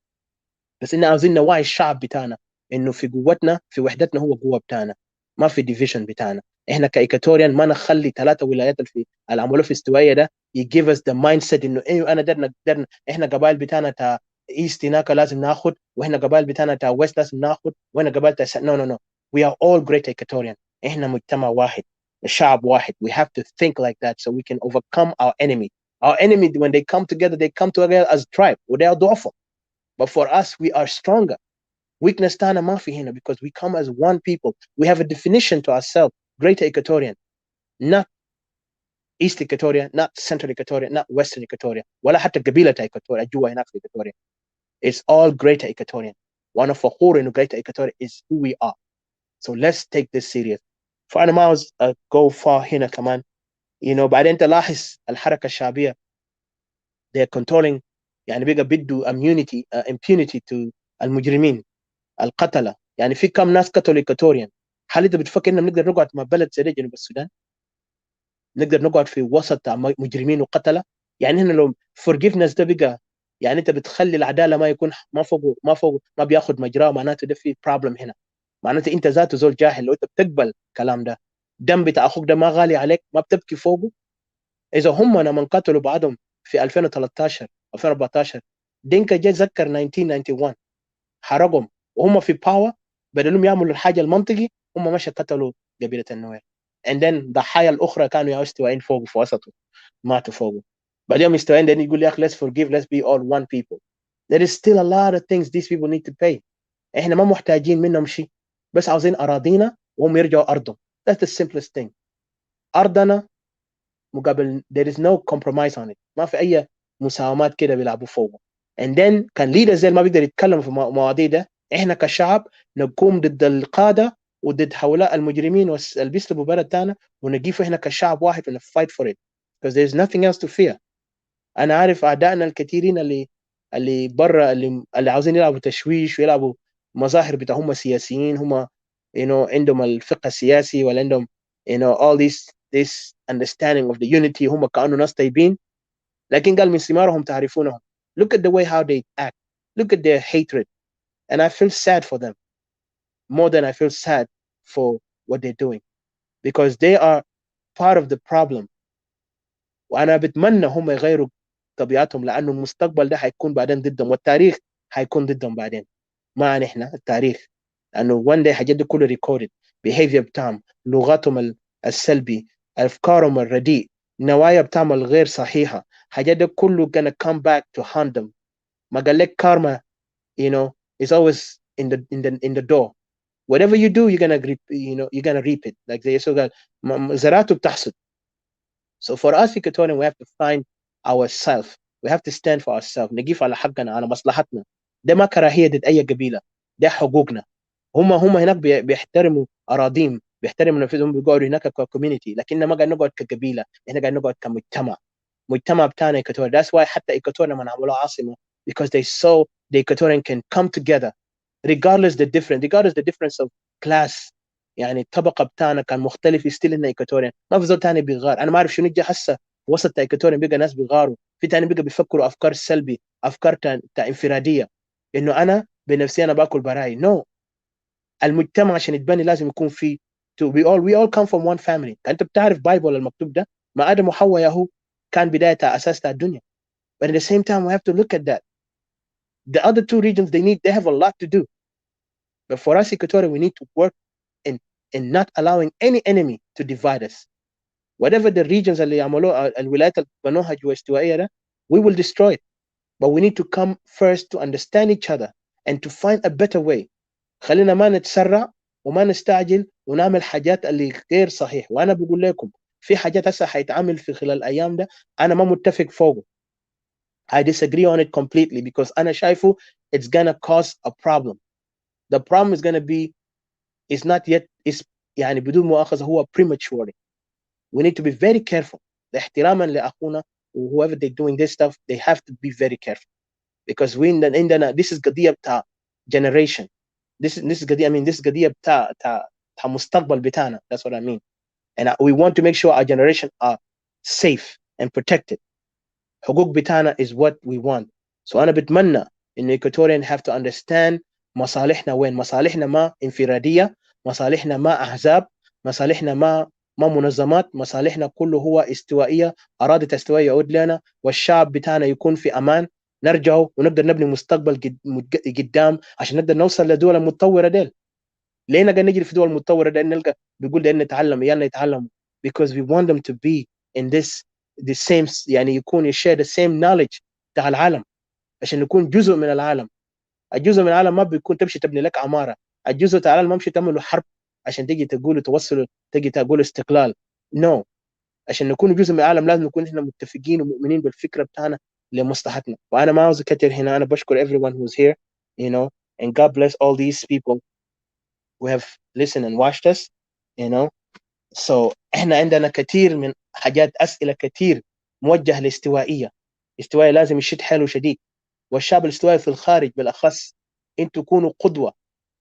بس إن عاوزين نوعي الشعب بتاعنا انه في قوتنا في وحدتنا هو قوه بتاعنا، ما في ديفيجن بتاعنا. احنا كايكاتوريان ما نخلي 3 ولايات اللي عملوه في استوائيه ده يجيف اس ذا مايند سيت انه ايوه انا درنا احنا قبائل بتاعنا تا ايست هناك لازم ناخذ، واحنا قبائل بتاعنا تا ويست لازم ناخذ، واحنا قبائل تا نو نو نو. وي ار اول جريت ايكاتوريان. احنا مجتمع واحد، الشعب واحد. We have to think like that so we can overcome our enemy. Our enemy when they come together they come together as tribe وده ضعفهم. But for us we are stronger. Weakness تاعنا ما في هنا because we come as one people. We have a definition to ourselves. Greater Equatorian, not East Equatoria, not Central Equatoria, not Western Equatoria. ولا حتى قبيلة Equatoria جوا هناك في Equatoria. It's all Greater Equatorian. One of فخور إنه Greater Equatoria is who we are. So let's take this serious. فأنا ما عاوز go far هنا كمان. بعدين تلاحظ الحركة الشعبية they're controlling، يعني بقى بدوا impunity to المجرمين القتلة. يعني في كم ناس قتلوا إيكواتوريان. هل انت بتفكر اننا نقدر نقعد مع بلد زي جنوب السودان؟ نقدر نقعد في وسط مجرمين وقتلة؟ يعني هنا لو forgiveness ده بقى، يعني انت بتخلي العدالة ما يكون ما فوق ما بياخد مجراه، معناته ده في problem هنا. معناته انت ذاته زول جاهل لو انت بتقبل الكلام ده. دم بتاع اخوك ده ما غالي عليك، ما بتبكي فوقه. اذا هم لما قتلوا بعضهم في 2013 2014 دينكا جاي ذكر 1991 حرقهم وهم في باور، بدلهم يعملوا الحاجه المنطقي هم مشى قتلوا قبيله النوير. and then ضحايا الاخرى كانوا يستوين فوق في وسطه ماتوا فوقه. بعدين يستوين ده يقول يا اخي let's forgive let's be all one people. There is still a lot of things these people need to pay. احنا ما محتاجين منهم شيء، بس عاوزين اراضينا وهم يرجعوا ارضهم. That's the simplest thing. ارضنا مقابل there is no compromise on it. ما في اي مساومات كده بيلعبوا فوقه. and then كان leaders زي ما بيقدر يتكلم في مواضيع ده. احنا كشعب نقوم ضد القاده وضد هؤلاء المجرمين اللي بيسلبوا بلد تاعنا، ونقيف احنا كشعب واحد ون fight for it because there is nothing else to fear. انا عارف اعدائنا الكثيرين اللي برا اللي عاوزين يلعبوا تشويش ويلعبوا مظاهر بتاع هم سياسيين، هم عندهم الفقه السياسي ولا عندهم all this understanding of the unity، هم كانوا ناس طيبين، لكن قال من ثمارهم تعرفونهم. Look at the way how they act. Look at their hatred. And I feel sad for them more than I feel sad for what they're doing because they are part of the problem. وأنا بتمنى هم يغيروا طبيعتهم، لأنه المستقبل ده هيكون بعدين ضدهم، والتاريخ هيكون ضدهم بعدين. ما نحن التاريخ، لأنه one day حاجات دي كله recorded. behavior بتاعهم، لغاتهم السلبي، أفكارهم الرديء، نوايا بتاعهم الغير صحيحة، حاجات دي كله gonna come back to haunt them. ما قال لك karma is always in the door. Whatever you do, you're gonna reap it. Like they so قال زرعته بتحصد. So for us Equatorian, we have to find ourselves. We have to stand for ourselves. نقيف على حقنا على مصلحتنا. ده ما كراهية ضد أي قبيلة، ده حقوقنا. هم هناك بيحترموا أراضيهم، بيحترموا نفسهم، بيقعدوا هناك ككوميونيتي، لكننا ما قاعد نقعد كقبيلة، احنا قاعد نقعد مجتمع بتاعنا Equatorial. That's why حتى Equatorial لما عملوها عاصمة because they saw the Equatorian can come together regardless the difference of class. يعني الطبقه بتاعنا كان مختلف ستيل انه ايكواتوريان، ما في زول ثاني بيغار. انا ما اعرف شنو جا هسه وسط ايكواتوريان بقى ناس بيغاروا، في ثاني بقى بيفكروا افكار سلبي، افكار تاع انفراديه، انه انا بنفسي انا باكل براي. نو المجتمع عشان يتبني لازم يكون في we all come from one family. انت بتعرف بايبل المكتوب ده، ما ادم وحواء ياهو كان بدايه اساس الدنيا. but at the same time we have to look at that the other two regions they have a lot to do. But for us Equatorial we need to work in not allowing any enemy to divide us. Whatever the regions اللي يعملوه الولايات اللي بنوها جوا استوائية ده we will destroy it. But we need to come first to understand each other and to find a better way. خلينا ما نتسرع وما نستعجل ونعمل حاجات اللي غير صحيح. وأنا بقول لكم في حاجات هسه حيتعمل في خلال الأيام ده أنا ما متفق فوقه. I disagree on it completely because أنا شايفه it's gonna cause a problem. The problem is gonna be is not yet is يعني بدون مؤاخذة هو premature. We need to be very careful. احتراما لأخونا whoever they doing this stuff they have to be very careful because we عندنا this is قضية بتاع generation. This is قضية this is قضية بتاع مستقبل بتاعنا. That's what I mean. And we want to make sure our generation are safe and protected. حقوق بتاعنا is what we want. So أنا بتمنى إن Equatorian have to understand مصالحنا وين. مصالحنا ما انفرادية، مصالحنا ما أحزاب، مصالحنا ما منظمات، مصالحنا كله هو استوائية. أرادت استوائية يعود لنا والشعب بتاعنا يكون في أمان، نرجع ونقدر نبني مستقبل قدام عشان نقدر نوصل لدول المتطورة ديل. ليه نقدر نجري في دول متطورة ديل نلقى بيقول ده نتعلم يلا يتعلموا because we want them to be in this the same يعني يكون share the same knowledge بتاع العالم عشان نكون جزء من العالم. الجزء من العالم ما بيكون تمشي تبني لك عمارة. الجزء بتاع العالم ما مشي تعملوا حرب عشان تيجي تقولوا توصلوا تيجي تقول استقلال. no. عشان نكون جزء من العالم لازم نكون احنا متفقين ومؤمنين بالفكرة بتاعنا لمصلحتنا. وأنا ما عاوز أكتر هنا. أنا بشكر everyone who's here you know and God bless all these people who have listened and watched us you know. So احنا عندنا كثير من حاجات أسئلة كثير موجهة لاستوائية. استوائية لازم يشد حيله شديد والشعب الاستوائي في الخارج بالأخص انتوا تكونوا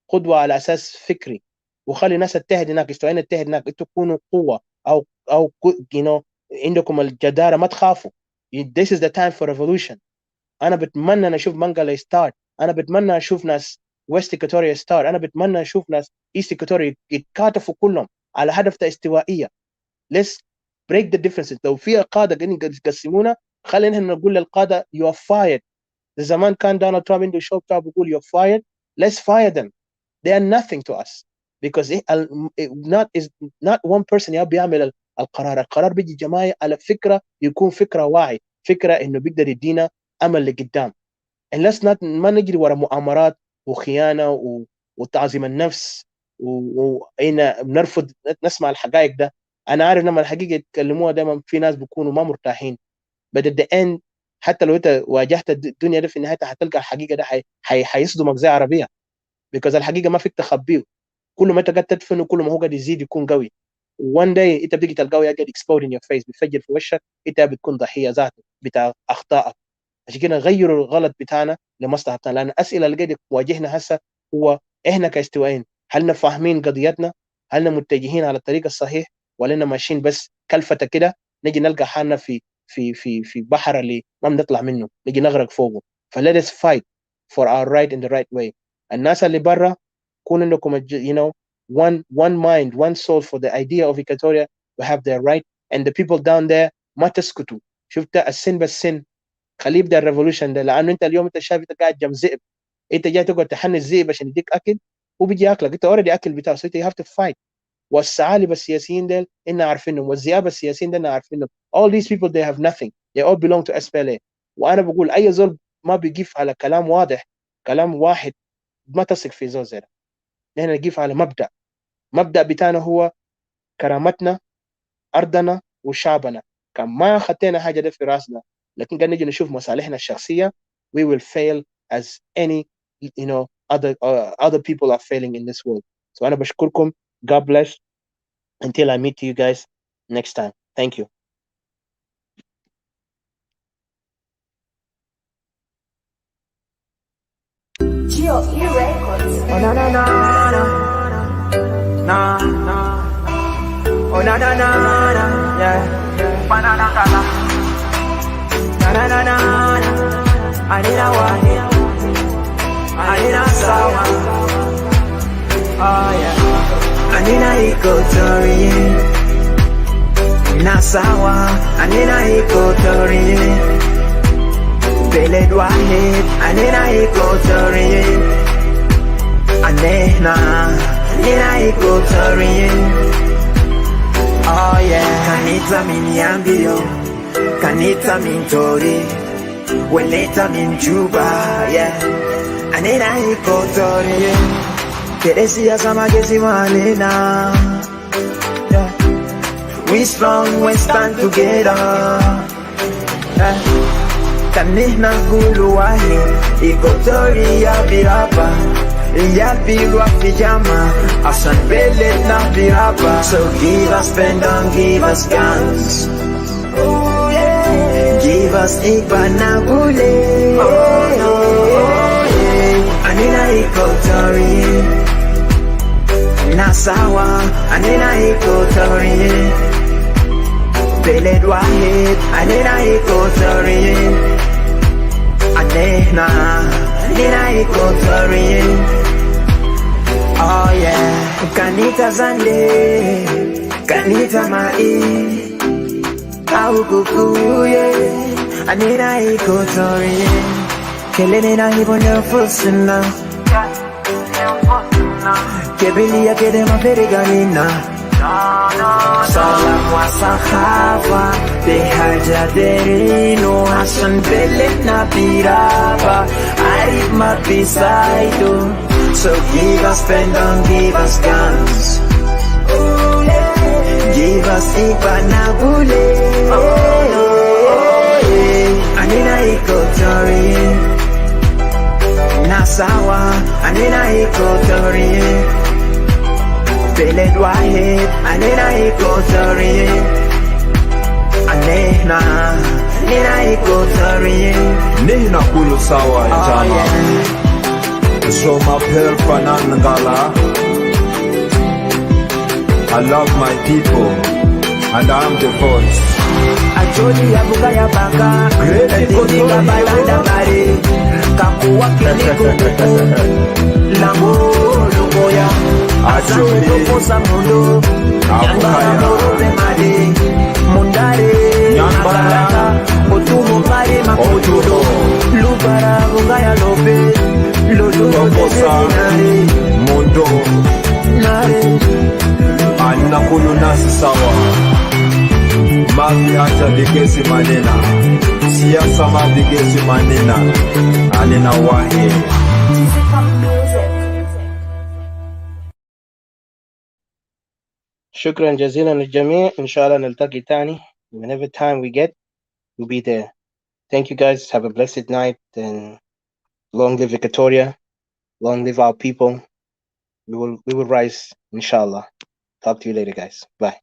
قدوة على أساس فكري وخلي الناس تتحد هناك. استوائيين نتحد هناك. انتوا تكونوا قوة أو you know عندكم الجدارة ما تخافوا. This is the time for revolution. أنا بتمنى أشوف منغلا ستارت. أنا بتمنى أشوف ناس ويست إيكواتوريا ستارت. أنا بتمنى أشوف ناس إيست إيكواتوريا يتكاتفوا كلهم على هدف استوائية. Let's break the differences. لو في قادة قاعدين يقسمونا خلينا نقول للقادة you are fired. زمان كان دونالد ترامب عنده شو بتاعه بيقول you're fired. Let's fire them. They are nothing to us because not one person بيعمل القرار بيجي جماعي على فكرة يكون فكرة واعي، فكرة إنه بيقدر يدينا أمل لقدام. and let's not ما نجري ورا مؤامرات وخيانة وتعظيم النفس وإنا بنرفض نسمع الحقائق ده. أنا عارف لما الحقيقة يتكلموها دائما في ناس بيكونوا ما مرتاحين but at the end حتى لو أنت واجهت الدنيا ده في نهايتها حتلقى الحقيقة ده حيصدمك زي عربية because الحقيقة ما فيك تخبيه. كل ما أنت قاعد تدفنه كل ما هو قاعد يزيد يكون قوي. one day أنت بتيجي تلقاه قاعد explode in your face بيفجر في وشك. أنت بتكون ضحية ذاته بتاع أخطائك. عشان كده نغيروا الغلط بتاعنا لمصلحتنا. لأن الأسئلة اللي قاعد تواجهنا هسه هو إحنا كاستوائيين هل فاهمين قضيتنا؟ هل متجهين على الطريق الصحيح ولا ماشيين بس كلفتة كده نجي نلقى حالنا في بحر اللي ما بنطلع منه نجي نغرق فوقه. فlet us fight for our right in the right way. الناس اللي برا كون عندكم you know one mind one soul for the idea of Equatoria we have their right and the people down there ما تسكتوا. شفت السن بالسن خليه يبدا الريفولوشن ده. لانه انت اليوم انت شايف انت قاعد جنب ذئب انت جاي تقعد تحني الذئب عشان يديك اكل وبيجي ياكلك. انت اوريدي اكل بتاعه. so you have to fight. والثعالب السياسيين دول إننا عارفينهم والذئاب السياسيين دول إننا عارفينهم. all these people they have nothing. they all belong to SPLA. وأنا بقول أي زول ما بيقف على كلام واضح كلام واحد ما تثق في زول زي ده. نحن نقف على مبدأ بتاعنا هو كرامتنا أرضنا وشعبنا. كان ما خطينا حاجة ده في راسنا لكن قاعد نجي نشوف مصالحنا الشخصية we will fail as any you know other people are failing in this world. so أنا بشكركم. God bless until I meet you guys next time. Thank you. GOE Records. Oh na na na na na na. Oh na na na na yeah. Banana kala. Na na na na na. Anina wani. Anina sawa. Oh yeah. Anina Equatoria. Na sawa. Anina Equatoria. Beled wahid, anina Equatoria. Anena Equatoria. Oh yeah. Kanita miniambio, kanita mintori, weleta minjuba, yeah. Anina Equatoria. Keresia sama gesi malena, yeah. We strong when stand together. Kanina gulu wahi, Equatoria biraba. Yapirwa pijama, asan bele na biraba. So give us pen and give us guns. Oh yeah. Give us Ibanagule. Anina Equatoria. Nasawa, Anina Equatoria. Beled Wahid, Anina Equatoria. Anena, Anina Equatoria. Oh yeah, Kanita Zande, Kanita Mai, Aukukuye, Anina Equatoria. Kelena Hibonya Fusina, Kebilia Kedema Periganina. Salam wa sahaba, Behajaderino, Hassan Belet na biraba, Arif mabisaido. So give us pen and give us guns. Give us Ibanagule. Anina Equatoria. Nasawa, Anina Equatoria. Beled Wahid, Anina Equatoria. Anena, Anina Equatoria. Nina kulu sawa jama. So my pale Fanangala. I love my people and I'm the voice. Ajoli ya buga ya baka, Kodiga balanda bari, Kakuwa kiniko kuku, Lambo lumoya, Ajoli kukosa mundo, Nyangara morobe made, Mundare, Nyangara, Otumo pare makojudo, Lubara buga ya lobe, Lolo Kokosa Mondo Anina kulu nasi sawa. Mavi hata bigesi manena, siasa mabigesi manena. Anina wahi. شكرا جزيلا للجميع. إن شاء الله نلتقي تاني. Whenever time we get, we'll be there. Thank you guys. Have a blessed night and long live Equatoria. Long live our people. We will rise, inshallah. Talk to you later, guys. Bye.